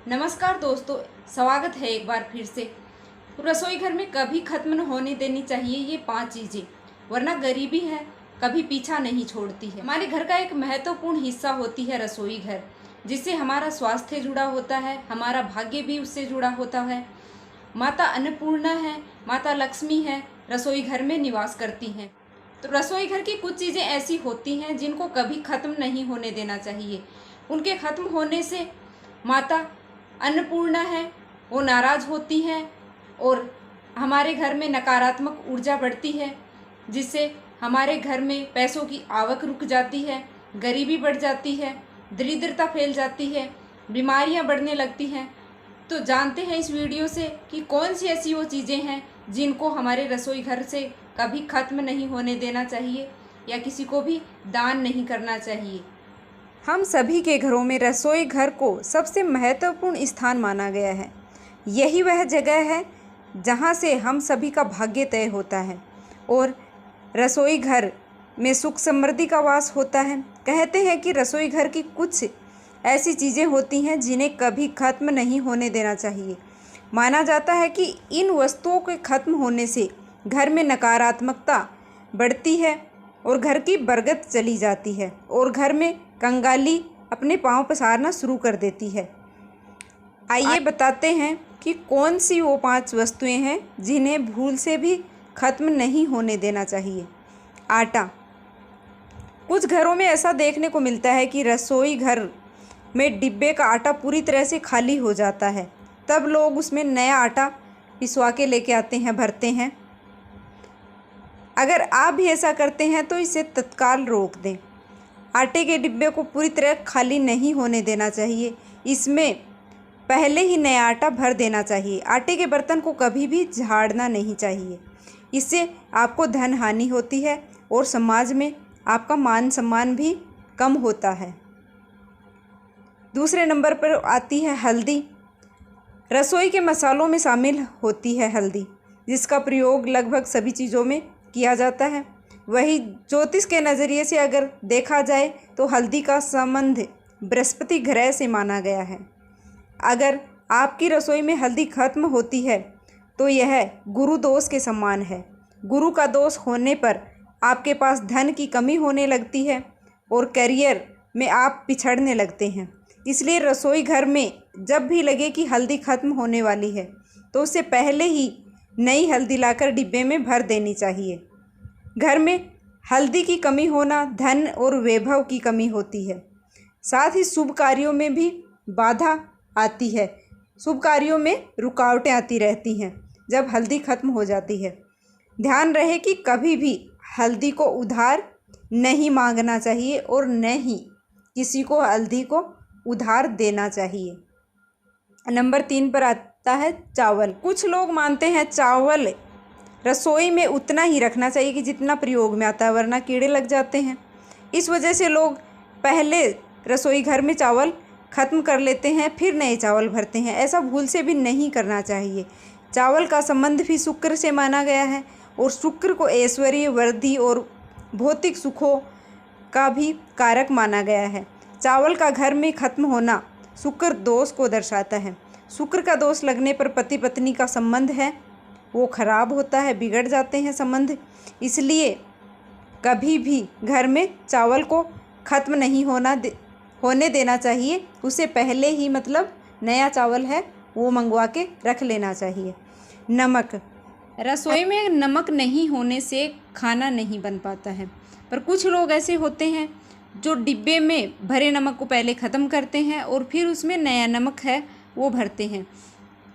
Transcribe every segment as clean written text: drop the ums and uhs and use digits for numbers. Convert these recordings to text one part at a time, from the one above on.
नमस्कार दोस्तों, स्वागत है एक बार फिर से। रसोई घर में कभी ख़त्म न होने देनी चाहिए ये 5 चीज़ें, वरना गरीबी है कभी पीछा नहीं छोड़ती है। हमारे घर का एक महत्वपूर्ण हिस्सा होती है रसोई घर, जिससे हमारा स्वास्थ्य जुड़ा होता है, हमारा भाग्य भी उससे जुड़ा होता है। माता अन्नपूर्णा है, माता लक्ष्मी है, रसोई घर में निवास करती हैं। तो रसोई घर की कुछ चीज़ें ऐसी होती हैं जिनको कभी ख़त्म नहीं होने देना चाहिए। उनके ख़त्म होने से माता अन्नपूर्णा है वो नाराज़ होती हैं और हमारे घर में नकारात्मक ऊर्जा बढ़ती है, जिससे हमारे घर में पैसों की आवक रुक जाती है, गरीबी बढ़ जाती है, दरिद्रता फैल जाती है, बीमारियां बढ़ने लगती हैं। तो जानते हैं इस वीडियो से कि कौन सी ऐसी वो चीज़ें हैं जिनको हमारे रसोई घर से कभी ख़त्म नहीं होने देना चाहिए या किसी को भी दान नहीं करना चाहिए। हम सभी के घरों में रसोई घर को सबसे महत्वपूर्ण स्थान माना गया है। यही वह जगह है जहाँ से हम सभी का भाग्य तय होता है और रसोई घर में सुख समृद्धि का वास होता है। कहते हैं कि रसोई घर की कुछ ऐसी चीज़ें होती हैं जिन्हें कभी ख़त्म नहीं होने देना चाहिए। माना जाता है कि इन वस्तुओं के ख़त्म होने से घर में नकारात्मकता बढ़ती है और घर की बरकत चली जाती है और घर में कंगाली अपने पांव पसारना शुरू कर देती है। आइए बताते हैं कि कौन सी वो 5 वस्तुएं हैं जिन्हें भूल से भी ख़त्म नहीं होने देना चाहिए। आटा। कुछ घरों में ऐसा देखने को मिलता है कि रसोई घर में डिब्बे का आटा पूरी तरह से खाली हो जाता है, तब लोग उसमें नया आटा पिसवा के लेके आते हैं, भरते हैं। अगर आप भी ऐसा करते हैं तो इसे तत्काल रोक दें। आटे के डिब्बे को पूरी तरह खाली नहीं होने देना चाहिए, इसमें पहले ही नया आटा भर देना चाहिए। आटे के बर्तन को कभी भी झाड़ना नहीं चाहिए, इससे आपको धन हानि होती है और समाज में आपका मान सम्मान भी कम होता है। दूसरे नंबर पर आती है हल्दी। रसोई के मसालों में शामिल होती है हल्दी, जिसका प्रयोग लगभग सभी चीज़ों में किया जाता है। वही ज्योतिष के नज़रिए से अगर देखा जाए तो हल्दी का संबंध बृहस्पति ग्रह से माना गया है। अगर आपकी रसोई में हल्दी खत्म होती है तो यह गुरु दोष के समान है। गुरु का दोष होने पर आपके पास धन की कमी होने लगती है और करियर में आप पिछड़ने लगते हैं। इसलिए रसोई घर में जब भी लगे कि हल्दी खत्म होने वाली है तो उससे पहले ही नई हल्दी लाकर डिब्बे में भर देनी चाहिए। घर में हल्दी की कमी होना धन और वैभव की कमी होती है। साथ ही शुभ कार्यों में भी बाधा आती है, शुभ कार्यों में रुकावटें आती रहती हैं जब हल्दी खत्म हो जाती है। ध्यान रहे कि कभी भी हल्दी को उधार नहीं मांगना चाहिए और न ही किसी को हल्दी को उधार देना चाहिए। नंबर 3 पर आता है चावल। कुछ लोग मानते हैं चावल रसोई में उतना ही रखना चाहिए कि जितना प्रयोग में आता है, वरना कीड़े लग जाते हैं। इस वजह से लोग पहले रसोई घर में चावल ख़त्म कर लेते हैं, फिर नए चावल भरते हैं। ऐसा भूल से भी नहीं करना चाहिए। चावल का संबंध भी शुक्र से माना गया है और शुक्र को ऐश्वर्य, वृद्धि और भौतिक सुखों का भी कारक माना गया है। चावल का घर में ख़त्म होना शुक्र दोष को दर्शाता है। शुक्र का दोष लगने पर पति पत्नी का संबंध है वो खराब होता है, बिगड़ जाते हैं संबंध। इसलिए कभी भी घर में चावल को ख़त्म नहीं होने देना चाहिए। उससे पहले ही मतलब नया चावल है वो मंगवा के रख लेना चाहिए। नमक। रसोई में नमक नहीं होने से खाना नहीं बन पाता है, पर कुछ लोग ऐसे होते हैं जो डिब्बे में भरे नमक को पहले ख़त्म करते हैं और फिर उसमें नया नमक है वो भरते हैं।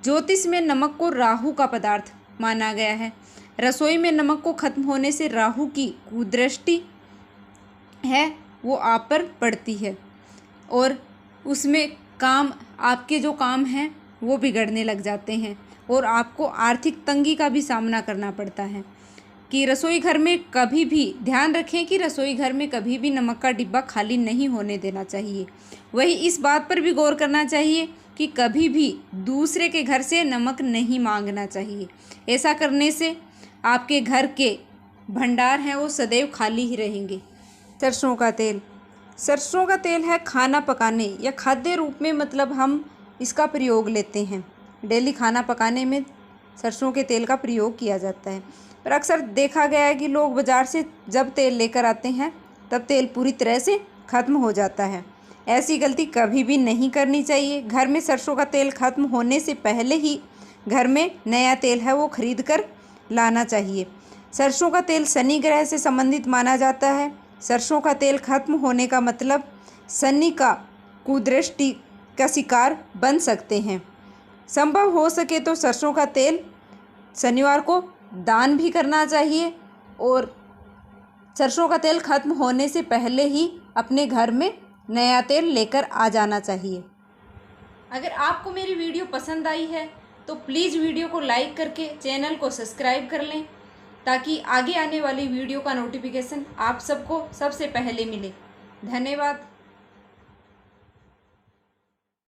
ज्योतिष में नमक को राहु का पदार्थ माना गया है। रसोई में नमक को ख़त्म होने से राहु की कुदृष्टि है वो आप पर पड़ती है और उसमें आपके जो काम हैं वो बिगड़ने लग जाते हैं और आपको आर्थिक तंगी का भी सामना करना पड़ता है। कि रसोई घर में कभी भी ध्यान रखें कि रसोई घर में कभी भी नमक का डिब्बा खाली नहीं होने देना चाहिए। वही इस बात पर भी गौर करना चाहिए कि कभी भी दूसरे के घर से नमक नहीं मांगना चाहिए। ऐसा करने से आपके घर के भंडार हैं वो सदैव खाली ही रहेंगे। सरसों का तेल। सरसों का तेल है खाना पकाने या खाद्य रूप में, मतलब हम इसका प्रयोग लेते हैं। डेली खाना पकाने में सरसों के तेल का प्रयोग किया जाता है। पर अक्सर देखा गया है कि लोग बाज़ार से जब तेल लेकर आते हैं तब तेल पूरी तरह से ख़त्म हो जाता है। ऐसी गलती कभी भी नहीं करनी चाहिए। घर में सरसों का तेल ख़त्म होने से पहले ही घर में नया तेल है वो ख़रीद कर लाना चाहिए। सरसों का तेल शनि ग्रह से संबंधित माना जाता है। सरसों का तेल ख़त्म होने का मतलब शनि का कुदृष्टि का शिकार बन सकते हैं। संभव हो सके तो सरसों का तेल शनिवार को दान भी करना चाहिए और सरसों का तेल ख़त्म होने से पहले ही अपने घर में नया तेल लेकर आ जाना चाहिए। अगर आपको मेरी वीडियो पसंद आई है तो प्लीज़ वीडियो को लाइक करके चैनल को सब्सक्राइब कर लें, ताकि आगे आने वाली वीडियो का नोटिफिकेशन आप सबको सबसे पहले मिले। धन्यवाद।